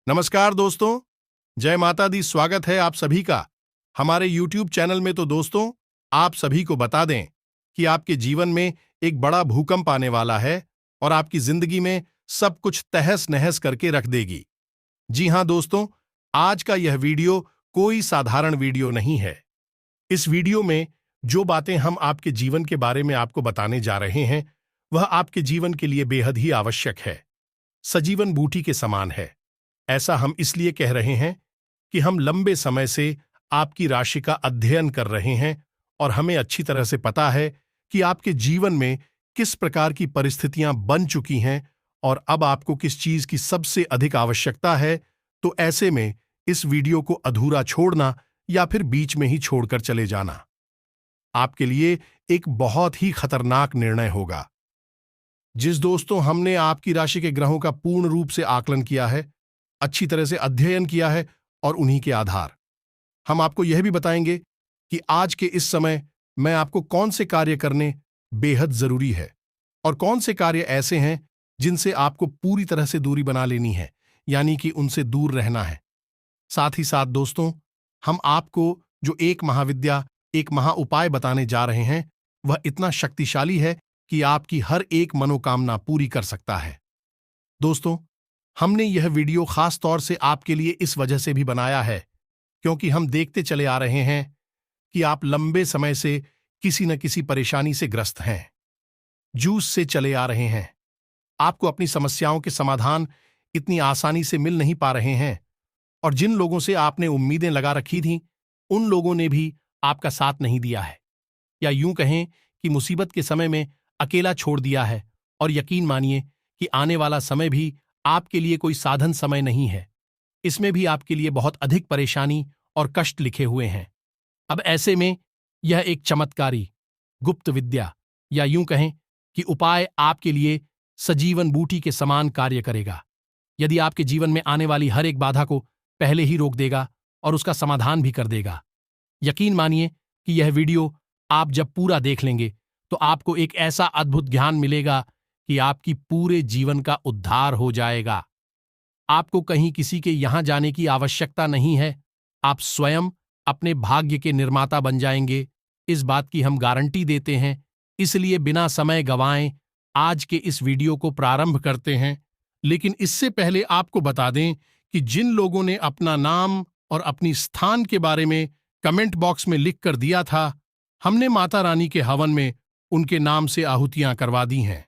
नमस्कार दोस्तों। जय माता दी। स्वागत है आप सभी का हमारे YouTube चैनल में। तो दोस्तों, आप सभी को बता दें कि आपके जीवन में एक बड़ा भूकंप आने वाला है और आपकी जिंदगी में सब कुछ तहस नहस करके रख देगी। जी हां दोस्तों, आज का यह वीडियो कोई साधारण वीडियो नहीं है। इस वीडियो में जो बातें हम आपके जीवन के बारे में आपको बताने जा रहे हैं, वह आपके जीवन के लिए बेहद ही आवश्यक है, सजीवन बूटी के समान है। ऐसा हम इसलिए कह रहे हैं कि हम लंबे समय से आपकी राशि का अध्ययन कर रहे हैं और हमें अच्छी तरह से पता है कि आपके जीवन में किस प्रकार की परिस्थितियां बन चुकी हैं और अब आपको किस चीज की सबसे अधिक आवश्यकता है। तो ऐसे में इस वीडियो को अधूरा छोड़ना या फिर बीच में ही छोड़कर चले जाना आपके लिए एक बहुत ही खतरनाक निर्णय होगा। जिस दोस्तों हमने आपकी राशि के ग्रहों का पूर्ण रूप से आकलन किया है, अच्छी तरह से अध्ययन किया है और उन्हीं के आधार हम आपको यह भी बताएंगे कि आज के इस समय मैं आपको कौन से कार्य करने बेहद जरूरी है और कौन से कार्य ऐसे हैं जिनसे आपको पूरी तरह से दूरी बना लेनी है, यानी कि उनसे दूर रहना है। साथ ही साथ दोस्तों, हम आपको जो एक महाविद्या, एक महा उपाय बताने जा रहे हैं, वह इतना शक्तिशाली है कि आपकी हर एक मनोकामना पूरी कर सकता है। दोस्तों, हमने यह वीडियो खास तौर से आपके लिए इस वजह से भी बनाया है क्योंकि हम देखते चले आ रहे हैं कि आप लंबे समय से किसी न किसी परेशानी से ग्रस्त हैं, जूझ से चले आ रहे हैं। आपको अपनी समस्याओं के समाधान इतनी आसानी से मिल नहीं पा रहे हैं और जिन लोगों से आपने उम्मीदें लगा रखी थीं, उन लोगों ने भी आपका साथ नहीं दिया है, या यूं कहें कि मुसीबत के समय में अकेला छोड़ दिया है। और यकीन मानिए कि आने वाला समय भी आपके लिए कोई साधन समय नहीं है। इसमें भी आपके लिए बहुत अधिक परेशानी और कष्ट लिखे हुए हैं। अब ऐसे में यह एक चमत्कारी गुप्त विद्या, या यूं कहें कि उपाय आपके लिए सजीवन बूटी के समान कार्य करेगा। यदि आपके जीवन में आने वाली हर एक बाधा को पहले ही रोक देगा और उसका समाधान भी कर देगा। यकीन मानिए कि यह वीडियो आप जब पूरा देख लेंगे तो आपको एक ऐसा अद्भुत ज्ञान मिलेगा कि आपकी पूरे जीवन का उद्धार हो जाएगा। आपको कहीं किसी के यहां जाने की आवश्यकता नहीं है। आप स्वयं अपने भाग्य के निर्माता बन जाएंगे, इस बात की हम गारंटी देते हैं। इसलिए बिना समय गंवाएं आज के इस वीडियो को प्रारंभ करते हैं। लेकिन इससे पहले आपको बता दें कि जिन लोगों ने अपना नाम और अपनी स्थान के बारे में कमेंट बॉक्स में लिख कर दिया था, हमने माता रानी के हवन में उनके नाम से आहुतियां करवा दी हैं।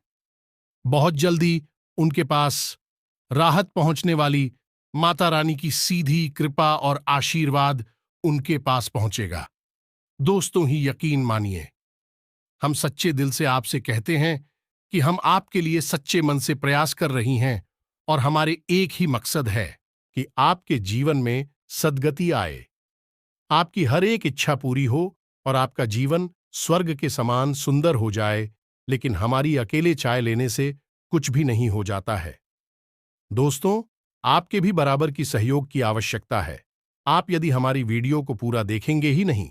बहुत जल्दी उनके पास राहत पहुंचने वाली माता रानी की सीधी कृपा और आशीर्वाद उनके पास पहुंचेगा। दोस्तों, ही यकीन मानिए, हम सच्चे दिल से आपसे कहते हैं कि हम आपके लिए सच्चे मन से प्रयास कर रही हैं और हमारे एक ही मकसद है कि आपके जीवन में सद्गति आए, आपकी हर एक इच्छा पूरी हो और आपका जीवन स्वर्ग के समान सुंदर हो जाए। लेकिन हमारी अकेले चाय लेने से कुछ भी नहीं हो जाता है। दोस्तों, आपके भी बराबर की सहयोग की आवश्यकता है। आप यदि हमारी वीडियो को पूरा देखेंगे ही नहीं,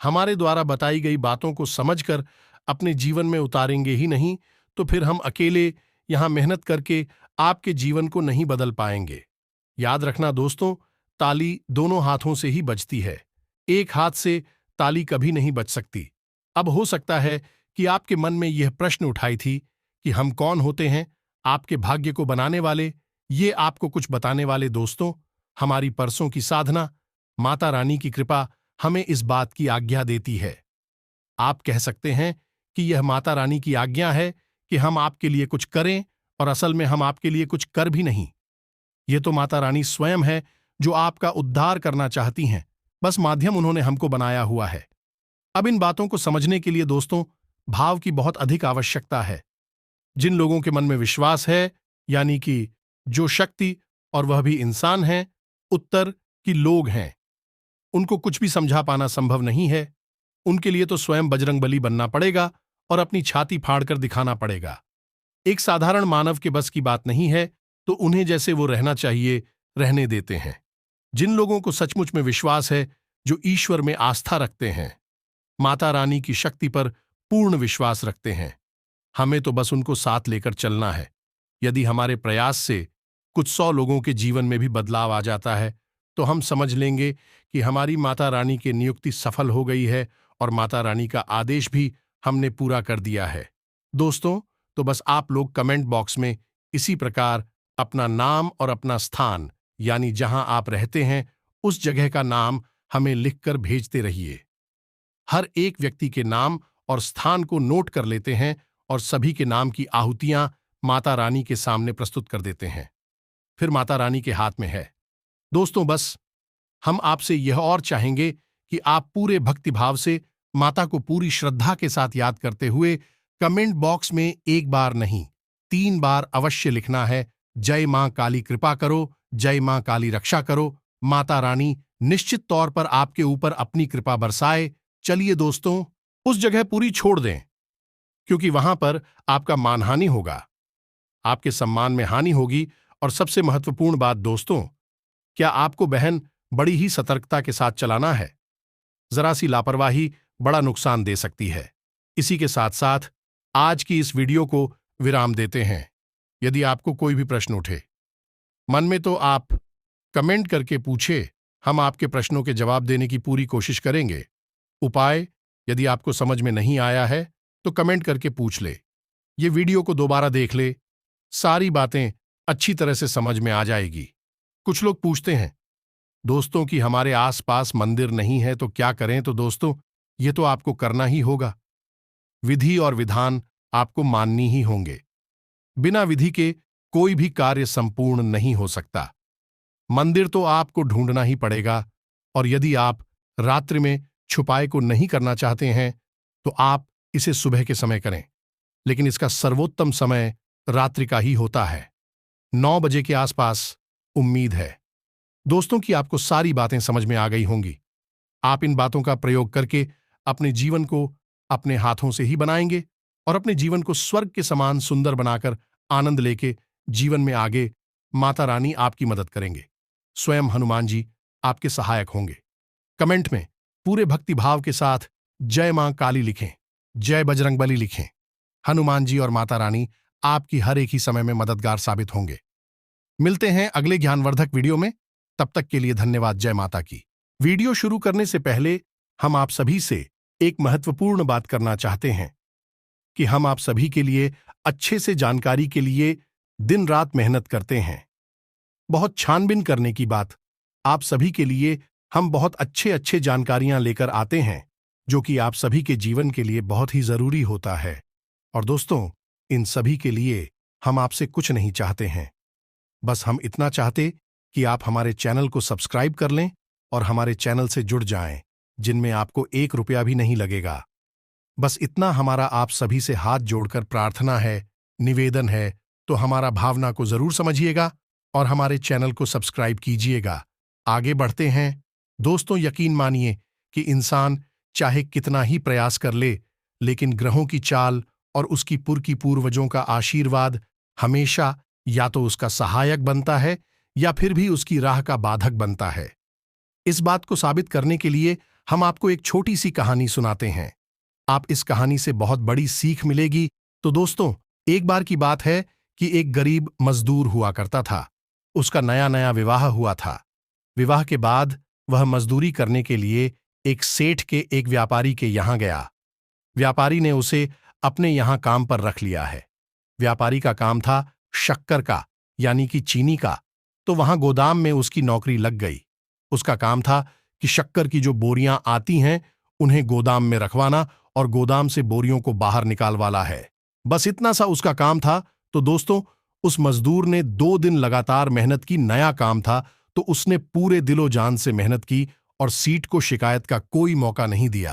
हमारे द्वारा बताई गई बातों को समझकर अपने जीवन में उतारेंगे ही नहीं, तो फिर हम अकेले यहां मेहनत करके आपके जीवन को नहीं बदल पाएंगे। याद रखना दोस्तों, ताली दोनों हाथों से ही बजती है, एक हाथ से ताली कभी नहीं बज सकती। अब हो सकता है कि आपके मन में यह प्रश्न उठाई थी कि हम कौन होते हैं आपके भाग्य को बनाने वाले, ये आपको कुछ बताने वाले। दोस्तों, हमारी परसों की साधना, माता रानी की कृपा हमें इस बात की आज्ञा देती है। आप कह सकते हैं कि यह माता रानी की आज्ञा है कि हम आपके लिए कुछ करें, और असल में हम आपके लिए कुछ कर भी नहीं। यह तो माता रानी स्वयं है जो आपका उद्धार करना चाहती हैं, बस माध्यम उन्होंने हमको बनाया हुआ है। अब इन बातों को समझने के लिए दोस्तों, भाव की बहुत अधिक आवश्यकता है। जिन लोगों के मन में विश्वास है, यानी कि जो शक्ति, और वह भी इंसान हैं, उत्तर कि लोग हैं, उनको कुछ भी समझा पाना संभव नहीं है। उनके लिए तो स्वयं बजरंगबली बनना पड़ेगा और अपनी छाती फाड़कर दिखाना पड़ेगा। एक साधारण मानव के बस की बात नहीं है, तो उन्हें जैसे वो रहना चाहिए रहने देते हैं। जिन लोगों को सचमुच में विश्वास है, जो ईश्वर में आस्था रखते हैं, माता रानी की शक्ति पर पूर्ण विश्वास रखते हैं, हमें तो बस उनको साथ लेकर चलना है। यदि हमारे प्रयास से कुछ 100 लोगों के जीवन में भी बदलाव आ जाता है, तो हम समझ लेंगे कि हमारी माता रानी की नियुक्ति सफल हो गई है और माता रानी का आदेश भी हमने पूरा कर दिया है। दोस्तों, तो बस आप लोग कमेंट बॉक्स में इसी प्रकार अपना नाम और अपना स्थान, यानी जहां आप रहते हैं उस जगह का नाम हमें लिखकर भेजते रहिए। हर एक व्यक्ति के नाम और स्थान को नोट कर लेते हैं और सभी के नाम की आहुतियां माता रानी के सामने प्रस्तुत कर देते हैं। फिर माता रानी के हाथ में है। दोस्तों, बस हम आपसे यह और चाहेंगे कि आप पूरे भक्तिभाव से माता को पूरी श्रद्धा के साथ याद करते हुए कमेंट बॉक्स में एक बार नहीं 3 बार अवश्य लिखना है, जय मां काली कृपा करो, जय मां काली रक्षा करो। माता रानी निश्चित तौर पर आपके ऊपर अपनी कृपा बरसाए। चलिए दोस्तों, उस जगह पूरी छोड़ दें, क्योंकि वहां पर आपका मानहानि होगा, आपके सम्मान में हानि होगी। और सबसे महत्वपूर्ण बात दोस्तों, क्या आपको बहन बड़ी ही सतर्कता के साथ चलाना है। जरा सी लापरवाही बड़ा नुकसान दे सकती है। इसी के साथ साथ आज की इस वीडियो को विराम देते हैं। यदि आपको कोई भी प्रश्न उठे मन में, तो आप कमेंट करके पूछे, हम आपके प्रश्नों के जवाब देने की पूरी कोशिश करेंगे। उपाय, यदि आपको समझ में नहीं आया है तो कमेंट करके पूछ ले, ये वीडियो को दोबारा देख ले, सारी बातें अच्छी तरह से समझ में आ जाएगी। कुछ लोग पूछते हैं दोस्तों कि हमारे आसपास मंदिर नहीं है तो क्या करें, तो दोस्तों ये तो आपको करना ही होगा। विधि और विधान आपको माननी ही होंगे। बिना विधि के कोई भी कार्य संपूर्ण नहीं हो सकता। मंदिर तो आपको ढूंढना ही पड़ेगा, और यदि आप रात्रि में छुपाए को नहीं करना चाहते हैं तो आप इसे सुबह के समय करें, लेकिन इसका सर्वोत्तम समय रात्रि का ही होता है। 9 बजे के आसपास उम्मीद है दोस्तों कि आपको सारी बातें समझ में आ गई होंगी। आप इन बातों का प्रयोग करके अपने जीवन को अपने हाथों से ही बनाएंगे और अपने जीवन को स्वर्ग के समान सुंदर बनाकर आनंद लेके जीवन में आगे माता रानी आपकी मदद करेंगे। स्वयं हनुमान जी आपके सहायक होंगे। कमेंट में पूरे भक्तिभाव के साथ जय मां काली लिखें, जय बजरंगबली लिखें। हनुमान जी और माता रानी आपकी हर एक ही समय में मददगार साबित होंगे। मिलते हैं अगले ज्ञानवर्धक वीडियो में। तब तक के लिए धन्यवाद। जय माता की। वीडियो शुरू करने से पहले हम आप सभी से एक महत्वपूर्ण बात करना चाहते हैं कि हम आप सभी के लिए अच्छे से जानकारी के लिए दिन रात मेहनत करते हैं। बहुत छानबीन करने की बात, आप सभी के लिए हम बहुत अच्छे अच्छे जानकारियां लेकर आते हैं, जो कि आप सभी के जीवन के लिए बहुत ही जरूरी होता है। और दोस्तों, इन सभी के लिए हम आपसे कुछ नहीं चाहते हैं, बस हम इतना चाहते कि आप हमारे चैनल को सब्सक्राइब कर लें और हमारे चैनल से जुड़ जाएं, जिनमें आपको 1 रुपया भी नहीं लगेगा। बस इतना हमारा आप सभी से हाथ जोड़कर प्रार्थना है, निवेदन है, तो हमारा भावना को जरूर समझिएगा और हमारे चैनल को सब्सक्राइब कीजिएगा। आगे बढ़ते हैं दोस्तों। यकीन मानिए कि इंसान चाहे कितना ही प्रयास कर ले, लेकिन ग्रहों की चाल और उसकी पुरखी पूर्वजों का आशीर्वाद हमेशा या तो उसका सहायक बनता है या फिर भी उसकी राह का बाधक बनता है। इस बात को साबित करने के लिए हम आपको एक छोटी सी कहानी सुनाते हैं। आप इस कहानी से बहुत बड़ी सीख मिलेगी। तो दोस्तों, एक बार की बात है कि एक गरीब मजदूर हुआ करता था। उसका नया नया विवाह हुआ था। विवाह के बाद वह मजदूरी करने के लिए एक सेठ के एक व्यापारी के यहां गया। व्यापारी ने उसे अपने यहां काम पर रख लिया है। व्यापारी का काम था शक्कर का, यानी कि चीनी का, तो वहां गोदाम में उसकी नौकरी लग गई। उसका काम था कि शक्कर की जो बोरियां आती हैं उन्हें गोदाम में रखवाना और गोदाम से बोरियों को बाहर निकालवाना है। बस इतना सा उसका काम था। तो दोस्तों, उस मजदूर ने 2 दिन लगातार मेहनत की। नया काम था तो उसने पूरे दिलो जान से मेहनत की और सीट को शिकायत का कोई मौका नहीं दिया।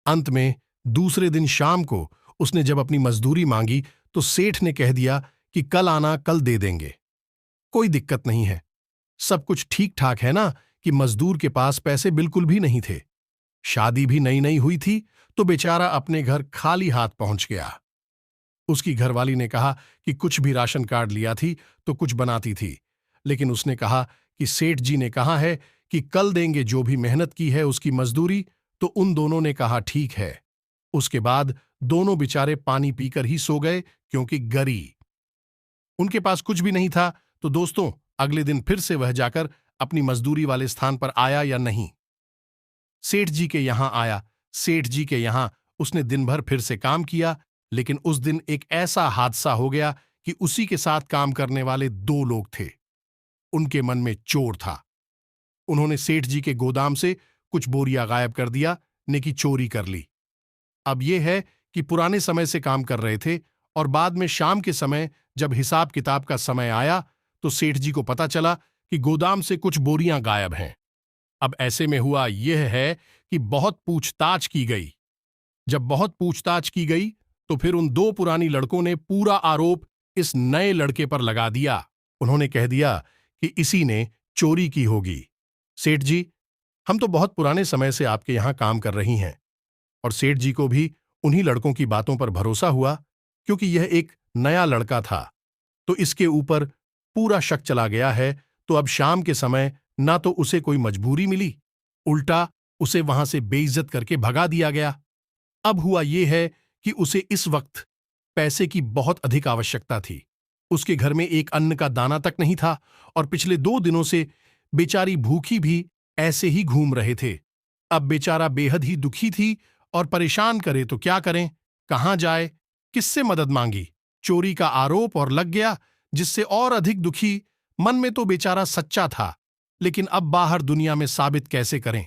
अंत में दूसरे दिन शाम को उसने जब अपनी मजदूरी मांगी तो सेठ ने कह दिया कि कल आना, कल दे देंगे, कोई दिक्कत नहीं है, सब कुछ ठीक ठाक है ना। कि मजदूर के पास पैसे बिल्कुल भी नहीं थे। शादी भी नई नई हुई थी तो बेचारा अपने घर खाली हाथ पहुंच गया। उसकी घरवाली ने कहा कि कुछ भी राशन कार्ड लिया थी तो कुछ बनाती थी, लेकिन उसने कहा कि सेठ जी ने कहा है कि कल देंगे जो भी मेहनत की है उसकी मजदूरी। तो उन दोनों ने कहा ठीक है। उसके बाद दोनों बेचारे पानी पीकर ही सो गए, क्योंकि गरी उनके पास कुछ भी नहीं था। तो दोस्तों, अगले दिन फिर से वह जाकर अपनी मजदूरी वाले स्थान पर आया या नहीं? सेठ जी के यहां आया। सेठ जी के यहां उसने दिन भर फिर से काम किया, लेकिन उस दिन एक ऐसा हादसा हो गया कि उसी के साथ काम करने वाले दो लोग थे। उनके मन में चोर था। उन्होंने सेठ जी के गोदाम से कुछ बोरियां गायब कर दिया, ने की चोरी कर ली। अब यह है कि पुराने समय से काम कर रहे थे और बाद में शाम के समय जब हिसाब किताब का समय आया तो सेठ जी को पता चला कि गोदाम से कुछ बोरियां गायब हैं। अब ऐसे में हुआ यह है कि बहुत पूछताछ की गई। जब बहुत पूछताछ की गई तो फिर उन दो पुरानी लड़कों ने पूरा आरोप इस नए लड़के पर लगा दिया। उन्होंने कह दिया कि इसी ने चोरी की होगी। सेठ जी, हम तो बहुत पुराने समय से आपके यहां काम कर रही हैं। और सेठ जी को भी उन्हीं लड़कों की बातों पर भरोसा हुआ, क्योंकि यह एक नया लड़का था, तो इसके ऊपर पूरा शक चला गया है। तो अब शाम के समय ना तो उसे कोई मजबूरी मिली, उल्टा उसे वहां से बेइज्जत करके भगा दिया गया। अब हुआ यह है कि उसे इस वक्त पैसे की बहुत अधिक आवश्यकता थी। उसके घर में एक अन्न का दाना तक नहीं था और पिछले 2 दिनों से बेचारी भूखी भी ऐसे ही घूम रहे थे। अब बेचारा बेहद ही दुखी थी और परेशान करे तो क्या करें, कहां जाए, किससे मदद मांगी। चोरी का आरोप और लग गया, जिससे और अधिक दुखी। मन में तो बेचारा सच्चा था, लेकिन अब बाहर दुनिया में साबित कैसे करें।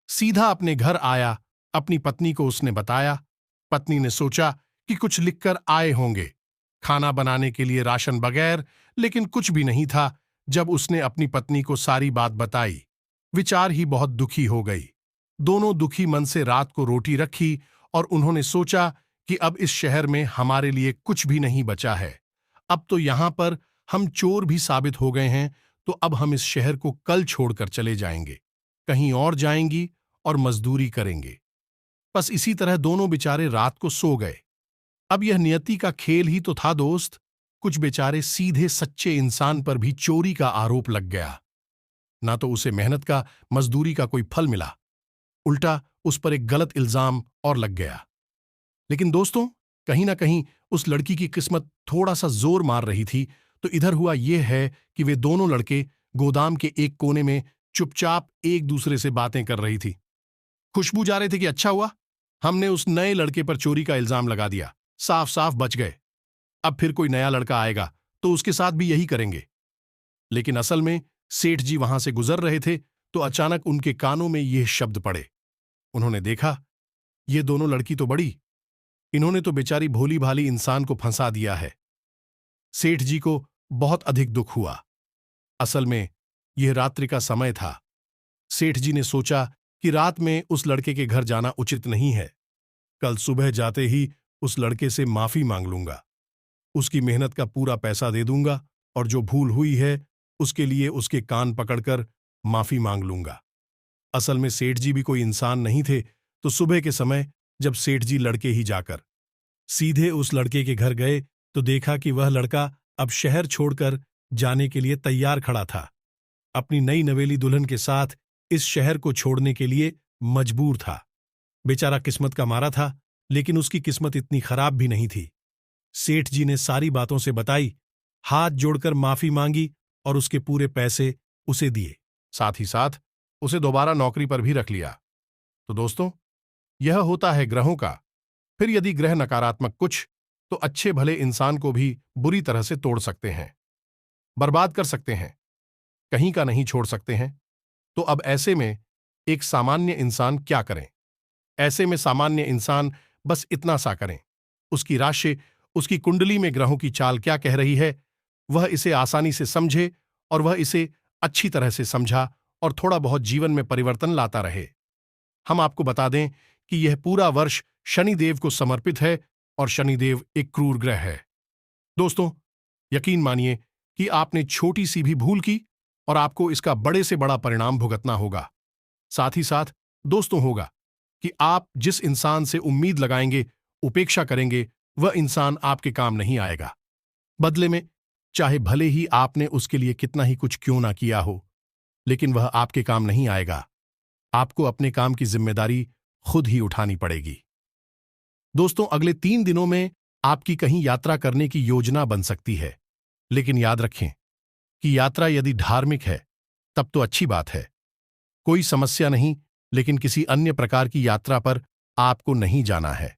सीधा अपने घर आया, अपनी पत्नी को उसने बताया। पत्नी ने सोचा कि कुछ लिखकर आए होंगे, खाना बनाने के लिए राशन बगैर, लेकिन कुछ भी नहीं था। जब उसने अपनी पत्नी को सारी बात बताई, विचार ही बहुत दुखी हो गई। दोनों दुखी मन से रात को रोटी रखी और उन्होंने सोचा कि अब इस शहर में हमारे लिए कुछ भी नहीं बचा है। अब तो यहां पर हम चोर भी साबित हो गए हैं, तो अब हम इस शहर को कल छोड़कर चले जाएंगे, कहीं और जाएंगी और मजदूरी करेंगे। बस इसी तरह दोनों बेचारे रात को सो गए। अब यह नियति का खेल ही तो था दोस्त। कुछ बेचारे सीधे सच्चे इंसान पर भी चोरी का आरोप लग गया। ना तो उसे मेहनत का, मजदूरी का कोई फल मिला, उल्टा उस पर एक गलत इल्जाम और लग गया। लेकिन दोस्तों, कहीं ना कहीं उस लड़की की किस्मत थोड़ा सा जोर मार रही थी। तो इधर हुआ यह है कि वे दोनों लड़के गोदाम के एक कोने में चुपचाप एक दूसरे से बातें कर रही थी। खुशबू जा रहे थे कि अच्छा हुआ हमने उस नए लड़के पर चोरी का इल्जाम लगा दिया, साफ साफ बच गए। अब फिर कोई नया लड़का आएगा तो उसके साथ भी यही करेंगे। लेकिन असल में सेठ जी वहां से गुजर रहे थे तो अचानक उनके कानों में यह शब्द पड़े। उन्होंने देखा, ये दोनों लड़की तो बड़ी, इन्होंने तो बेचारी भोली भाली इंसान को फंसा दिया है। सेठ जी को बहुत अधिक दुख हुआ। असल में यह रात्रि का समय था। सेठ जी ने सोचा कि रात में उस लड़के के घर जाना उचित नहीं है। कल सुबह जाते ही उस लड़के से माफी मांग लूंगा, उसकी मेहनत का पूरा पैसा दे दूंगा और जो भूल हुई है उसके लिए उसके कान पकड़कर माफी मांग लूंगा। असल में सेठ जी भी कोई इंसान नहीं थे। तो सुबह के समय जब सेठ जी लड़के ही जाकर सीधे उस लड़के के घर गए तो देखा कि वह लड़का अब शहर छोड़कर जाने के लिए तैयार खड़ा था। अपनी नई नवेली दुल्हन के साथ इस शहर को छोड़ने के लिए मजबूर था। बेचारा किस्मत का मारा था, लेकिन उसकी किस्मत इतनी खराब भी नहीं थी। सेठ जी ने सारी बातों से बताई, हाथ जोड़कर माफी मांगी और उसके पूरे पैसे उसे दिए। साथ ही साथ उसे दोबारा नौकरी पर भी रख लिया। तो दोस्तों, यह होता है ग्रहों का। फिर यदि ग्रह नकारात्मक कुछ, तो अच्छे भले इंसान को भी बुरी तरह से तोड़ सकते हैं, बर्बाद कर सकते हैं, कहीं का नहीं छोड़ सकते हैं। तो अब ऐसे में एक सामान्य इंसान क्या करें? ऐसे में सामान्य इंसान बस इतना सा करें, उसकी राशि, उसकी कुंडली में ग्रहों की चाल क्या कह रही है, वह इसे आसानी से समझे और वह इसे अच्छी तरह से समझा और थोड़ा बहुत जीवन में परिवर्तन लाता रहे। हम आपको बता दें कि यह पूरा वर्ष शनिदेव को समर्पित है और शनिदेव एक क्रूर ग्रह है। दोस्तों, यकीन मानिए कि आपने छोटी सी भी भूल की और आपको इसका बड़े से बड़ा परिणाम भुगतना होगा। साथ ही साथ दोस्तों होगा कि आप जिस इंसान से उम्मीद लगाएंगे, उपेक्षा करेंगे, वह इंसान आपके काम नहीं आएगा। बदले में चाहे भले ही आपने उसके लिए कितना ही कुछ क्यों ना किया हो, लेकिन वह आपके काम नहीं आएगा। आपको अपने काम की जिम्मेदारी खुद ही उठानी पड़ेगी। दोस्तों, अगले 3 दिनों में आपकी कहीं यात्रा करने की योजना बन सकती है, लेकिन याद रखें, कि यात्रा यदि धार्मिक है तब तो अच्छी बात है, कोई समस्या नहीं, लेकिन किसी अन्य प्रकार की यात्रा पर आपको नहीं जाना है।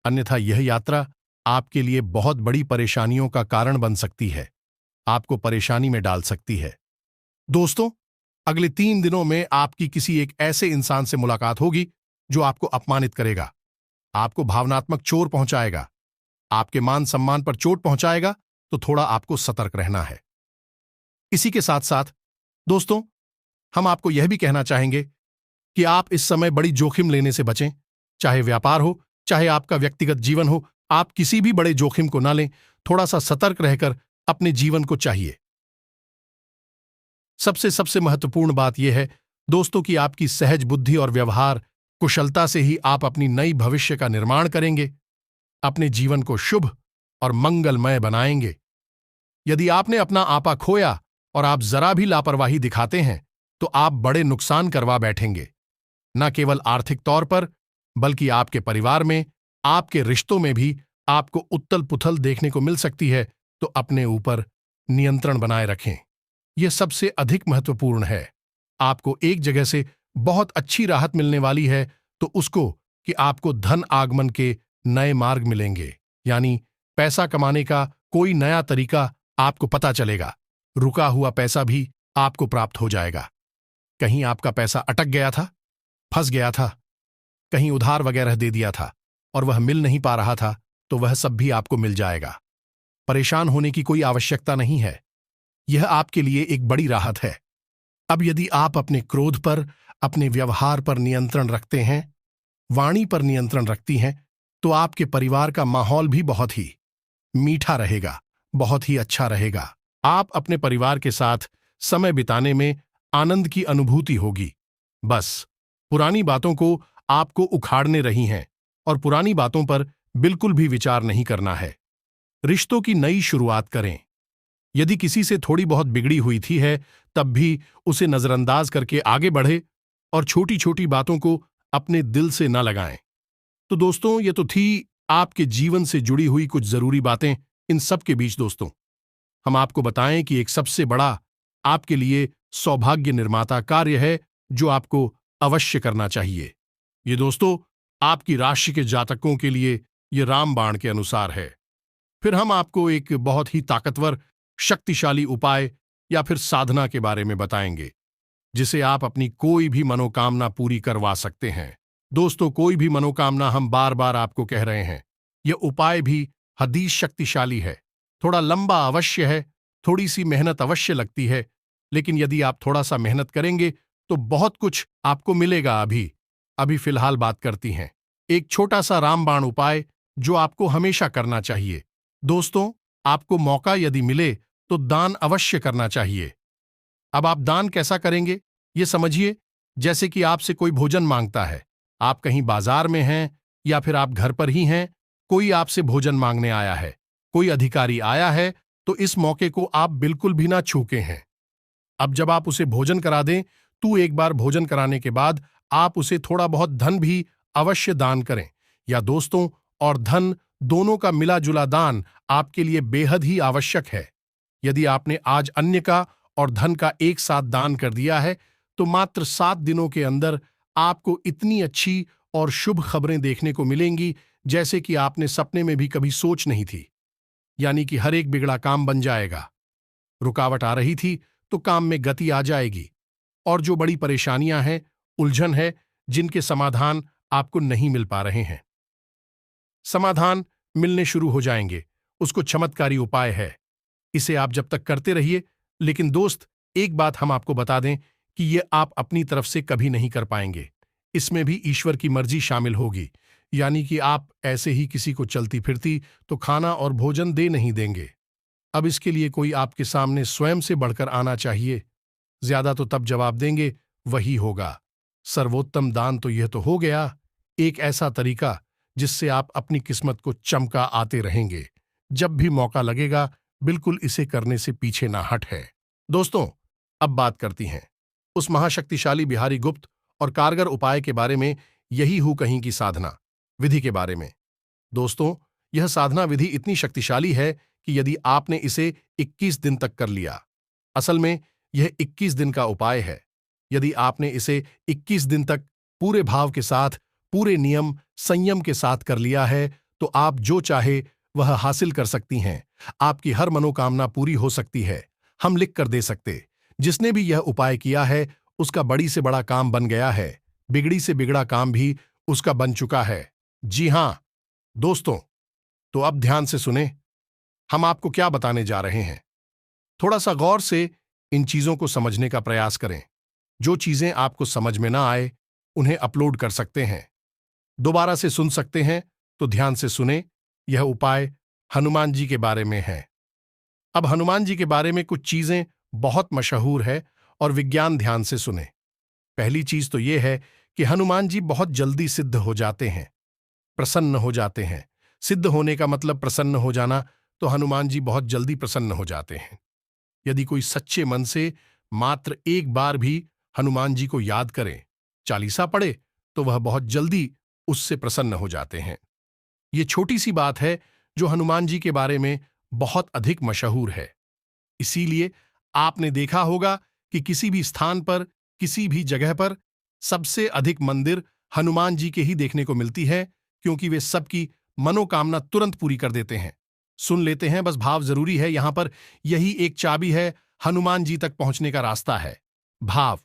अन्यथा यह यात्रा आपके लिए बहुत बड़ी परेशानियों का कारण बन सकती है, आपको परेशानी में डाल सकती है। दोस्तों, अगले 3 दिनों में आपकी किसी एक ऐसे इंसान से मुलाकात होगी जो आपको अपमानित करेगा, आपको भावनात्मक चोट पहुंचाएगा, आपके मान सम्मान पर चोट पहुंचाएगा, तो थोड़ा आपको सतर्क रहना है। इसी के साथ साथ दोस्तों, हम आपको यह भी कहना चाहेंगे कि आप इस समय बड़ी जोखिम लेने से बचें, चाहे व्यापार हो, चाहे आपका व्यक्तिगत जीवन हो, आप किसी भी बड़े जोखिम को ना लें, थोड़ा सा सतर्क रहकर अपने जीवन को चाहिए। सबसे सबसे महत्वपूर्ण बात यह है दोस्तों कि आपकी सहज बुद्धि और व्यवहार कुशलता से ही आप अपनी नई भविष्य का निर्माण करेंगे, अपने जीवन को शुभ और मंगलमय बनाएंगे। यदि आपने अपना आपा खोया और आप जरा भी लापरवाही दिखाते हैं तो आप बड़े नुकसान करवा बैठेंगे, न केवल आर्थिक तौर पर, बल्कि आपके परिवार में, आपके रिश्तों में भी आपको उथल पुथल देखने को मिल सकती है। तो अपने ऊपर नियंत्रण बनाए रखें, यह सबसे अधिक महत्वपूर्ण है। आपको एक जगह से बहुत अच्छी राहत मिलने वाली है, तो उसको कि आपको धन आगमन के नए मार्ग मिलेंगे, यानी पैसा कमाने का कोई नया तरीका आपको पता चलेगा। रुका हुआ पैसा भी आपको प्राप्त हो जाएगा। कहीं आपका पैसा अटक गया था, फंस गया था, कहीं उधार वगैरह दे दिया था और वह मिल नहीं पा रहा था, तो वह सब भी आपको मिल जाएगा। परेशान होने की कोई आवश्यकता नहीं है, यह आपके लिए एक बड़ी राहत है। अब यदि आप अपने क्रोध पर, अपने व्यवहार पर नियंत्रण रखते हैं, वाणी पर नियंत्रण रखती हैं, तो आपके परिवार का माहौल भी बहुत ही मीठा रहेगा, बहुत ही अच्छा रहेगा। आप अपने परिवार के साथ समय बिताने में आनंद की अनुभूति होगी। बस पुरानी बातों को आपको उखाड़ने रही हैं और पुरानी बातों पर बिल्कुल भी विचार नहीं करना है। रिश्तों की नई शुरुआत करें। यदि किसी से थोड़ी बहुत बिगड़ी हुई थी है, तब भी उसे नजरअंदाज करके आगे बढ़े और छोटी छोटी बातों को अपने दिल से न लगाएं। तो दोस्तों, ये तो थी आपके जीवन से जुड़ी हुई कुछ जरूरी बातें। इन सब के बीच दोस्तों, हम आपको बताएं कि एक सबसे बड़ा आपके लिए सौभाग्य निर्माता कार्य है जो आपको अवश्य करना चाहिए। ये दोस्तों आपकी राशि के जातकों के लिए ये रामबाण के अनुसार है। फिर हम आपको एक बहुत ही ताकतवर, शक्तिशाली उपाय या फिर साधना के बारे में बताएंगे, जिसे आप अपनी कोई भी मनोकामना पूरी करवा सकते हैं। दोस्तों, कोई भी मनोकामना, हम बार बार आपको कह रहे हैं, यह उपाय भी हदीस शक्तिशाली है। थोड़ा लंबा अवश्य है, थोड़ी सी मेहनत अवश्य लगती है, लेकिन यदि आप थोड़ा सा मेहनत करेंगे तो बहुत कुछ आपको मिलेगा। अभी फिलहाल बात करती हैं एक छोटा सा रामबाण उपाय जो आपको हमेशा करना चाहिए। दोस्तों, आपको मौका यदि मिले तो दान अवश्य करना चाहिए। अब आप दान कैसा करेंगे, ये समझिए। जैसे कि आपसे कोई भोजन मांगता है, आप कहीं बाजार में हैं या फिर आप घर पर ही हैं, कोई आपसे भोजन मांगने आया है, कोई अधिकारी आया है, तो इस मौके को आप बिल्कुल भी ना चूके हैं। अब जब आप उसे भोजन करा दें, तो एक बार भोजन कराने के बाद आप उसे थोड़ा बहुत धन भी अवश्य दान करें। या दोस्तों, और धन दोनों का मिला जुला दान आपके लिए बेहद ही आवश्यक है। यदि आपने आज अन्य का और धन का एक साथ दान कर दिया है, तो मात्र 7 दिनों के अंदर आपको इतनी अच्छी और शुभ खबरें देखने को मिलेंगी जैसे कि आपने सपने में भी कभी सोच नहीं थी। यानी कि हर एक बिगड़ा काम बन जाएगा। रुकावट आ रही थी तो काम में गति आ जाएगी, और जो बड़ी परेशानियां हैं, उलझन है, जिनके समाधान आपको नहीं मिल पा रहे हैं, समाधान मिलने शुरू हो जाएंगे। उसको चमत्कारी उपाय है, इसे आप जब तक करते रहिए। लेकिन दोस्त, एक बात हम आपको बता दें कि ये आप अपनी तरफ से कभी नहीं कर पाएंगे, इसमें भी ईश्वर की मर्जी शामिल होगी। यानी कि आप ऐसे ही किसी को चलती फिरती तो खाना और भोजन दे नहीं देंगे। अब इसके लिए कोई आपके सामने स्वयं से बढ़कर आना चाहिए। ज्यादा तो तब जवाब देंगे वही होगा। सर्वोत्तम दान तो यह तो हो गया, एक ऐसा तरीका जिससे आप अपनी किस्मत को चमका आते रहेंगे। जब भी मौका लगेगा, बिल्कुल इसे करने से पीछे ना हट है। दोस्तों, अब बात करती हैं उस महाशक्तिशाली बिहारी गुप्त और कारगर उपाय के बारे में, यही हूं कहीं की साधना विधि के बारे में। दोस्तों, यह साधना विधि इतनी शक्तिशाली है कि यदि आपने इसे 21 दिन तक कर लिया, असल में यह 21 दिन का उपाय है। यदि आपने इसे 21 दिन तक पूरे भाव के साथ, पूरे नियम संयम के साथ कर लिया है, तो आप जो चाहे वह हासिल कर सकती हैं। आपकी हर मनोकामना पूरी हो सकती है। हम लिख कर दे सकते। जिसने भी यह उपाय किया है, उसका बड़ी से बड़ा काम बन गया है। बिगड़ी से बिगड़ा काम भी उसका बन चुका है। जी हां दोस्तों, तो अब ध्यान से सुने, हम आपको क्या बताने जा रहे हैं। थोड़ा सा गौर से इन चीजों को समझने का प्रयास करें। जो चीजें आपको समझ में ना आए, उन्हें अपलोड कर सकते हैं, दोबारा से सुन सकते हैं। तो ध्यान से सुने। यह उपाय हनुमान जी के बारे में है। अब हनुमान जी के बारे में कुछ चीजें बहुत मशहूर है और विज्ञान ध्यान से सुने। पहली चीज तो यह है कि हनुमान जी बहुत जल्दी सिद्ध हो जाते हैं, प्रसन्न हो जाते हैं। सिद्ध होने का मतलब प्रसन्न हो जाना, तो हनुमान जी बहुत जल्दी प्रसन्न हो जाते हैं। यदि कोई सच्चे मन से मात्र एक बार भी हनुमान जी को याद करे, चालीसा पढ़े, तो वह बहुत जल्दी उससे प्रसन्न हो जाते हैं। ये छोटी सी बात है जो हनुमान जी के बारे में बहुत अधिक मशहूर है। इसीलिए आपने देखा होगा कि किसी भी स्थान पर, किसी भी जगह पर सबसे अधिक मंदिर हनुमान जी के ही देखने को मिलती है, क्योंकि वे सबकी मनोकामना तुरंत पूरी कर देते हैं। सुन लेते हैं, बस भाव जरूरी है यहां पर। यही एक चाबी है, हनुमान जी तक पहुंचने का रास्ता है, भाव।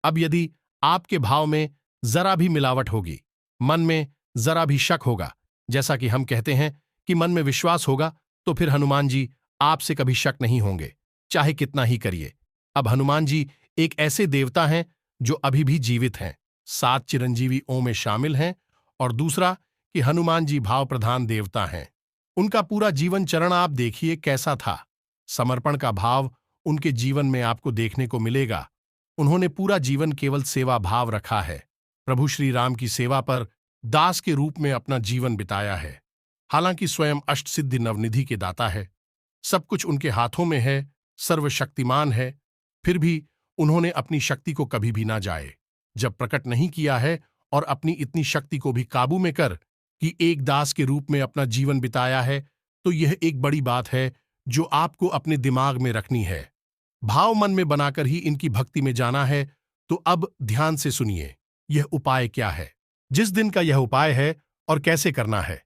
अब यदि आपके भाव में जरा भी मिलावट होगी, मन में जरा भी शक होगा, जैसा कि हम कहते हैं कि मन में विश्वास होगा, तो फिर हनुमान जी आपसे कभी शक नहीं होंगे, चाहे कितना ही करिए। अब हनुमान जी एक ऐसे देवता हैं जो अभी भी जीवित हैं, 7 चिरंजीवियों में शामिल हैं। और दूसरा कि हनुमान जी भाव प्रधान देवता हैं। उनका पूरा जीवन चरण आप देखिए कैसा था। समर्पण का भाव उनके जीवन में आपको देखने को मिलेगा। उन्होंने पूरा जीवन केवल सेवा भाव रखा है। प्रभु श्री राम की सेवा पर दास के रूप में अपना जीवन बिताया है। हालांकि स्वयं अष्टसिद्धि नवनिधि के दाता है, सब कुछ उनके हाथों में है, सर्वशक्तिमान है, फिर भी उन्होंने अपनी शक्ति को कभी भी ना जाए जब प्रकट नहीं किया है, और अपनी इतनी शक्ति को भी काबू में कर कि एक दास के रूप में अपना जीवन बिताया है। तो यह एक बड़ी बात है जो आपको अपने दिमाग में रखनी है। भाव मन में बनाकर ही इनकी भक्ति में जाना है। तो अब ध्यान से सुनिए, यह उपाय क्या है, जिस दिन का यह उपाय है और कैसे करना है,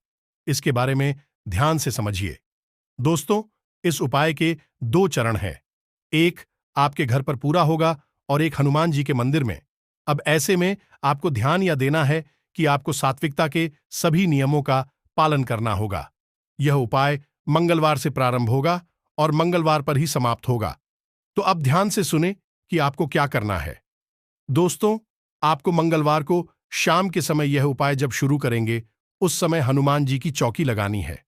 इसके बारे में ध्यान से समझिए। दोस्तों, इस उपाय के 2 चरण हैं। एक आपके घर पर पूरा होगा और एक हनुमान जी के मंदिर में। अब ऐसे में आपको ध्यान यह देना है कि आपको सात्विकता के सभी नियमों का पालन करना होगा। यह उपाय मंगलवार से प्रारंभ होगा और मंगलवार पर ही समाप्त होगा। तो अब ध्यान से सुने कि आपको क्या करना है। दोस्तों, आपको मंगलवार को शाम के समय यह उपाय जब शुरू करेंगे, उस समय हनुमान जी की चौकी लगानी है।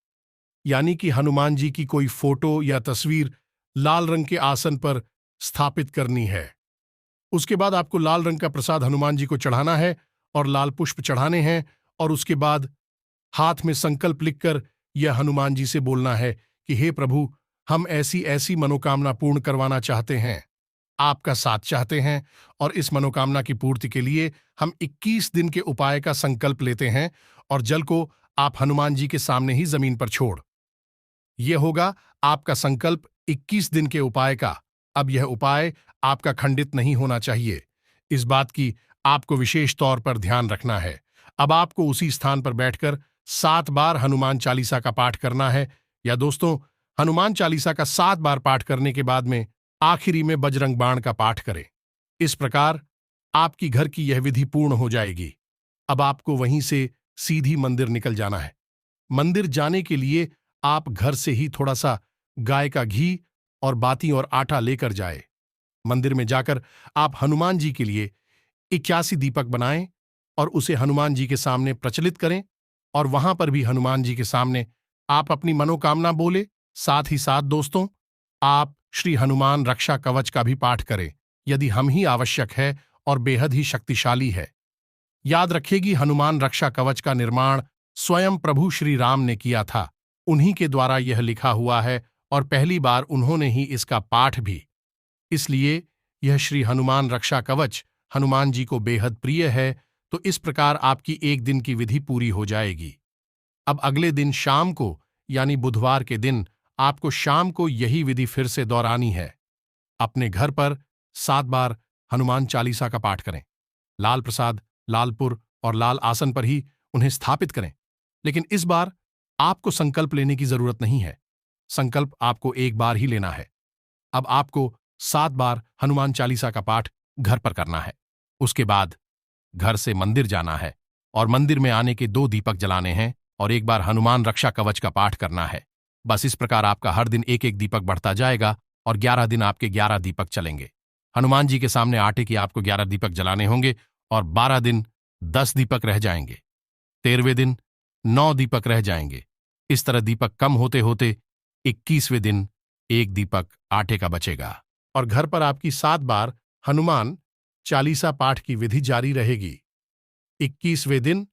यानी कि हनुमान जी की कोई फोटो या तस्वीर लाल रंग के आसन पर स्थापित करनी है। उसके बाद आपको लाल रंग का प्रसाद हनुमान जी को चढ़ाना है और लाल पुष्प चढ़ाने हैं। और उसके बाद हाथ में संकल्प लिखकर यह हनुमान जी से बोलना है कि हे प्रभु, हम ऐसी ऐसी मनोकामना पूर्ण करवाना चाहते हैं, आपका साथ चाहते हैं, और इस मनोकामना की पूर्ति के लिए हम 21 दिन के उपाय का संकल्प लेते हैं। और जल को आप हनुमान जी के सामने ही जमीन पर छोड़। यह होगा आपका संकल्प 21 दिन के उपाय का। अब यह उपाय आपका खंडित नहीं होना चाहिए, इस बात की आपको विशेष तौर पर ध्यान रखना है। अब आपको उसी स्थान पर बैठकर 7 बार हनुमान चालीसा का पाठ करना है। या दोस्तों, हनुमान चालीसा का 7 बार पाठ करने के बाद में आखिरी में बजरंग बाण का पाठ करें। इस प्रकार आपकी घर की यह विधि पूर्ण हो जाएगी। अब आपको वहीं से सीधी मंदिर निकल जाना है। मंदिर जाने के लिए आप घर से ही थोड़ा सा गाय का घी और बाती और आटा लेकर जाए। मंदिर में जाकर आप हनुमान जी के लिए 81 दीपक बनाएं और उसे हनुमान जी के सामने प्रचलित करें। और वहां पर भी हनुमान जी के सामने आप अपनी मनोकामना बोले। साथ ही साथ दोस्तों, आप श्री हनुमान रक्षा कवच का भी पाठ करें, यदि हम ही आवश्यक है और बेहद ही शक्तिशाली है। याद रखेगी, हनुमान रक्षा कवच का निर्माण स्वयं प्रभु श्री राम ने किया था। उन्हीं के द्वारा यह लिखा हुआ है और पहली बार उन्होंने ही इसका पाठ भी। इसलिए यह श्री हनुमान रक्षा कवच हनुमान जी को बेहद प्रिय है। तो इस प्रकार आपकी एक दिन की विधि पूरी हो जाएगी। अब अगले दिन शाम को, यानी बुधवार के दिन, आपको शाम को यही विधि फिर से दोहरानी है। अपने घर पर 7 बार हनुमान चालीसा का पाठ करें। लाल प्रसाद, लालपुर और लाल आसन पर ही उन्हें स्थापित करें। लेकिन इस बार आपको संकल्प लेने की जरूरत नहीं है। संकल्प आपको एक बार ही लेना है। अब आपको 7 बार हनुमान चालीसा का पाठ घर पर करना है। उसके बाद घर से मंदिर जाना है और मंदिर में आने के 2 दीपक जलाने हैं और एक बार हनुमान रक्षा कवच का पाठ करना है। बस इस प्रकार आपका हर दिन एक एक दीपक बढ़ता जाएगा और 11 दिन आपके 11 दीपक चलेंगे। हनुमान जी के सामने आटे की आपको 11 दीपक जलाने होंगे और 12 दिन 10 दीपक रह जाएंगे। 13वें दिन 9 दीपक रह जाएंगे। इस तरह दीपक कम होते होते 21वें दिन 1 दीपक आटे का बचेगा और घर पर आपकी 7 बार हनुमान चालीसा पाठ की विधि जारी रहेगी। 21वें दिन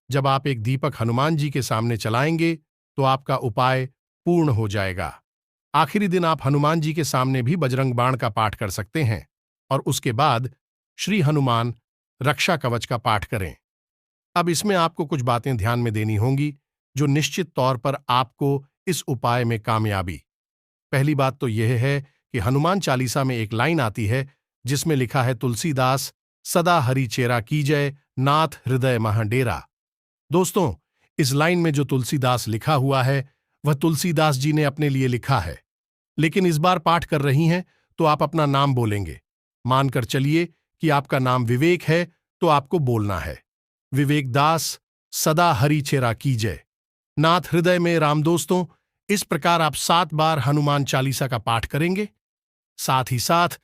जब आप एक दीपक हनुमान जी के सामने चलाएंगे तो आपका उपाय पूर्ण हो जाएगा। आखिरी दिन आप हनुमान जी के सामने भी बजरंग बाण का पाठ कर सकते हैं और उसके बाद श्री हनुमान रक्षा कवच का पाठ करें। अब इसमें आपको कुछ बातें ध्यान में देनी होंगी जो निश्चित तौर पर आपको इस उपाय में कामयाबी। पहली बात तो यह है कि हनुमान चालीसा में एक लाइन आती है जिसमें लिखा है, तुलसीदास सदा हरि चेरा कीजय, नाथ हृदय मह डेरा। दोस्तों, इस लाइन में जो तुलसीदास लिखा हुआ है वह तुलसीदास जी ने अपने लिए लिखा है, लेकिन इस बार पाठ कर रही हैं तो आप अपना नाम बोलेंगे। मानकर चलिए कि आपका नाम विवेक है तो आपको बोलना है, विवेक दास सदा हरि चेरा कीजय, नाथ हृदय में राम। दोस्तों, इस प्रकार आप 7 बार हनुमान चालीसा का पाठ करेंगे। साथ ही साथ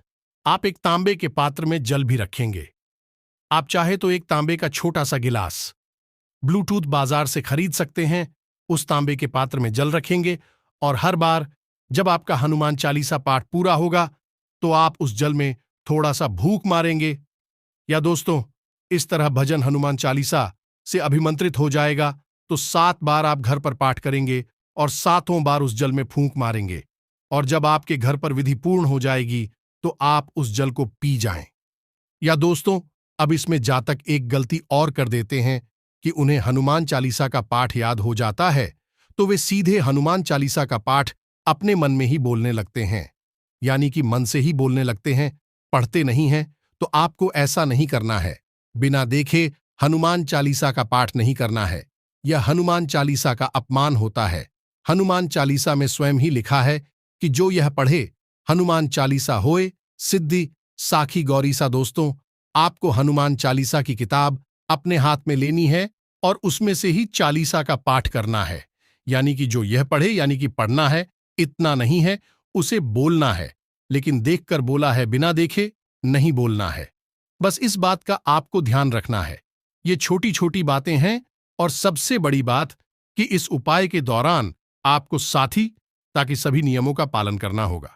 आप एक तांबे के पात्र में जल भी रखेंगे। आप चाहे तो एक तांबे का छोटा सा गिलास ब्लूटूथ बाजार से खरीद सकते हैं, उस तांबे के पात्र में जल रखेंगे और हर बार जब आपका हनुमान चालीसा पाठ पूरा होगा तो आप उस जल में थोड़ा सा फूंक मारेंगे। या दोस्तों, इस तरह भजन हनुमान चालीसा से अभिमंत्रित हो जाएगा तो 7 बार आप घर पर पाठ करेंगे और 7 बार उस जल में फूंक मारेंगे और जब आपके घर पर विधि पूर्ण हो जाएगी तो आप उस जल को पी जाएं। या दोस्तों, अब इसमें जातक एक गलती और कर देते हैं कि उन्हें हनुमान चालीसा का पाठ याद हो जाता है तो वे सीधे हनुमान चालीसा का पाठ अपने मन में ही बोलने लगते हैं, यानी कि मन से ही बोलने लगते हैं, पढ़ते नहीं हैं। तो आपको ऐसा नहीं करना है। बिना देखे हनुमान चालीसा का पाठ नहीं करना है। यह हनुमान चालीसा का अपमान होता है। हनुमान चालीसा में स्वयं ही लिखा है कि जो यह पढ़े हनुमान चालीसा होए सिद्धि साखी गौरीसा। दोस्तों, आपको हनुमान चालीसा की किताब अपने हाथ में लेनी है और उसमें से ही चालीसा का पाठ करना है, यानी कि जो यह पढ़े, यानी कि पढ़ना है, इतना नहीं है, उसे बोलना है। लेकिन देखकर बोला है, बिना देखे नहीं बोलना है। बस इस बात का आपको ध्यान रखना है। ये छोटी छोटी बातें हैं और सबसे बड़ी बात कि इस उपाय के दौरान आपको साथी ताकि सभी नियमों का पालन करना होगा।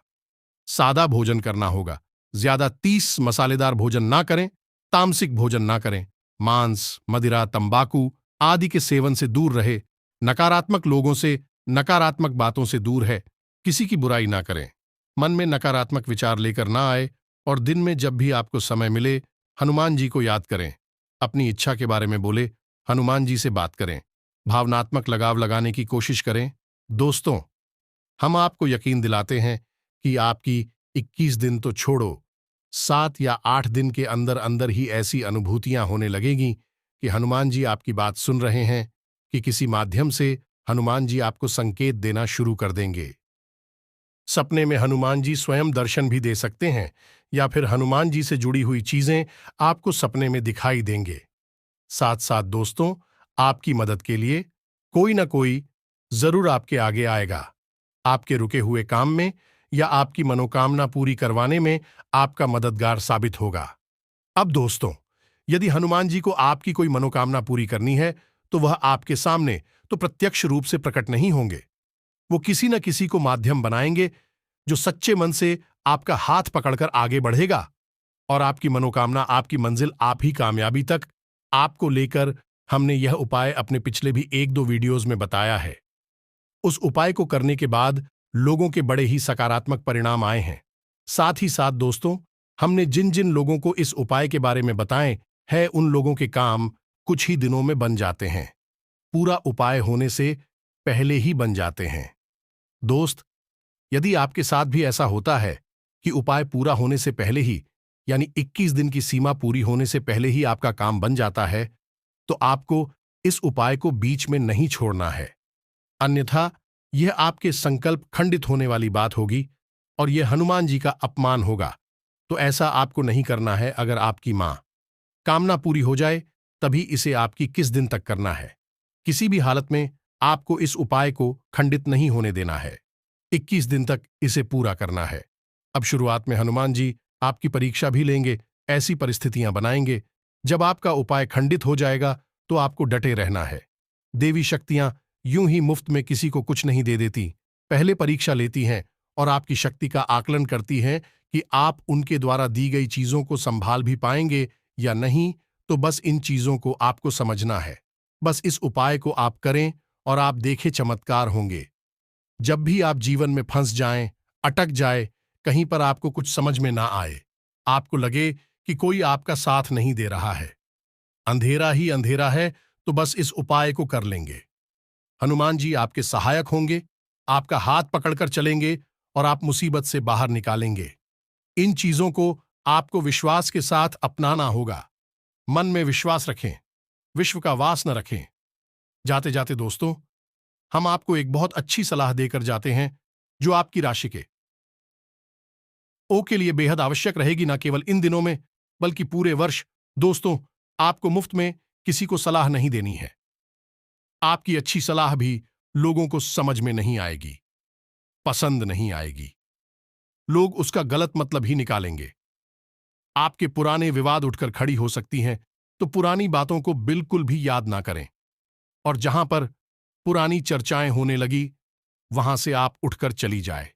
सादा भोजन करना होगा, ज्यादा 30 मसालेदार भोजन ना करें, तामसिक भोजन ना करें, मांस, मदिरा, तंबाकू आदि के सेवन से दूर रहे, नकारात्मक लोगों से, नकारात्मक बातों से दूर है, किसी की बुराई ना करें, मन में नकारात्मक विचार लेकर ना आए और दिन में जब भी आपको समय मिले हनुमान जी को याद करें, अपनी इच्छा के बारे में बोले, हनुमान जी से बात करें, भावनात्मक लगाव लगाने की कोशिश करें। दोस्तों, हम आपको यकीन दिलाते हैं कि आपकी 21 दिन तो छोड़ो, 7 या 8 दिन के अंदर अंदर ही ऐसी अनुभूतियां होने लगेंगी कि हनुमान जी आपकी बात सुन रहे हैं, कि किसी माध्यम से हनुमान जी आपको संकेत देना शुरू कर देंगे। सपने में हनुमान जी स्वयं दर्शन भी दे सकते हैं या फिर हनुमान जी से जुड़ी हुई चीजें आपको सपने में दिखाई देंगे। साथ साथ दोस्तों, आपकी मदद के लिए कोई ना कोई जरूर आपके आगे आएगा। आपके रुके हुए काम में या आपकी मनोकामना पूरी करवाने में आपका मददगार साबित होगा। अब दोस्तों, यदि हनुमान जी को आपकी कोई मनोकामना पूरी करनी है तो वह आपके सामने तो प्रत्यक्ष रूप से प्रकट नहीं होंगे। वो किसी न किसी को माध्यम बनाएंगे जो सच्चे मन से आपका हाथ पकड़कर आगे बढ़ेगा और आपकी मनोकामना, आपकी मंजिल, आप ही कामयाबी तक आपको लेकर हमने यह उपाय अपने पिछले भी 1-2 वीडियोज में बताया है। उस उपाय को करने के बाद लोगों के बड़े ही सकारात्मक परिणाम आए हैं। साथ ही साथ दोस्तों, हमने जिन जिन लोगों को इस उपाय के बारे में बताएं है उन लोगों के काम कुछ ही दिनों में बन जाते हैं, पूरा उपाय होने से पहले ही बन जाते हैं। दोस्त, यदि आपके साथ भी ऐसा होता है कि उपाय पूरा होने से पहले ही, यानी 21 दिन की सीमा पूरी होने से पहले ही आपका काम बन जाता है, तो आपको इस उपाय को बीच में नहीं छोड़ना है। अन्यथा यह आपके संकल्प खंडित होने वाली बात होगी और यह हनुमान जी का अपमान होगा। तो ऐसा आपको नहीं करना है। अगर आपकी मां कामना पूरी हो जाए तभी इसे आपकी किस दिन तक करना है। किसी भी हालत में आपको इस उपाय को खंडित नहीं होने देना है। 21 दिन तक इसे पूरा करना है। अब शुरुआत में हनुमान जी आपकी परीक्षा भी लेंगे, ऐसी परिस्थितियां बनाएंगे जब आपका उपाय खंडित हो जाएगा, तो आपको डटे रहना है। देवी शक्तियां यूं ही मुफ्त में किसी को कुछ नहीं दे देती, पहले परीक्षा लेती हैं और आपकी शक्ति का आकलन करती हैं कि आप उनके द्वारा दी गई चीजों को संभाल भी पाएंगे या नहीं। तो बस इन चीजों को आपको समझना है। बस इस उपाय को आप करें और आप देखें चमत्कार होंगे। जब भी आप जीवन में फंस जाएं, अटक जाए, कहीं पर आपको कुछ समझ में ना आए, आपको लगे कि कोई आपका साथ नहीं दे रहा है, अंधेरा ही अंधेरा है, तो बस इस उपाय को कर लेंगे। हनुमान जी आपके सहायक होंगे, आपका हाथ पकड़कर चलेंगे और आप मुसीबत से बाहर निकालेंगे। इन चीजों को आपको विश्वास के साथ अपनाना होगा। मन में विश्वास रखें, विश्व का वास न रखें। जाते जाते दोस्तों, हम आपको एक बहुत अच्छी सलाह देकर जाते हैं जो आपकी राशि के ओ के लिए बेहद आवश्यक रहेगी, न केवल इन दिनों में बल्कि पूरे वर्ष। दोस्तों, आपको मुफ्त में किसी को सलाह नहीं देनी है। आपकी अच्छी सलाह भी लोगों को समझ में नहीं आएगी, पसंद नहीं आएगी। लोग उसका गलत मतलब ही निकालेंगे। आपके पुराने विवाद उठकर खड़ी हो सकती हैं, तो पुरानी बातों को बिल्कुल भी याद ना करें। और जहां पर पुरानी चर्चाएं होने लगी, वहां से आप उठकर चली जाए।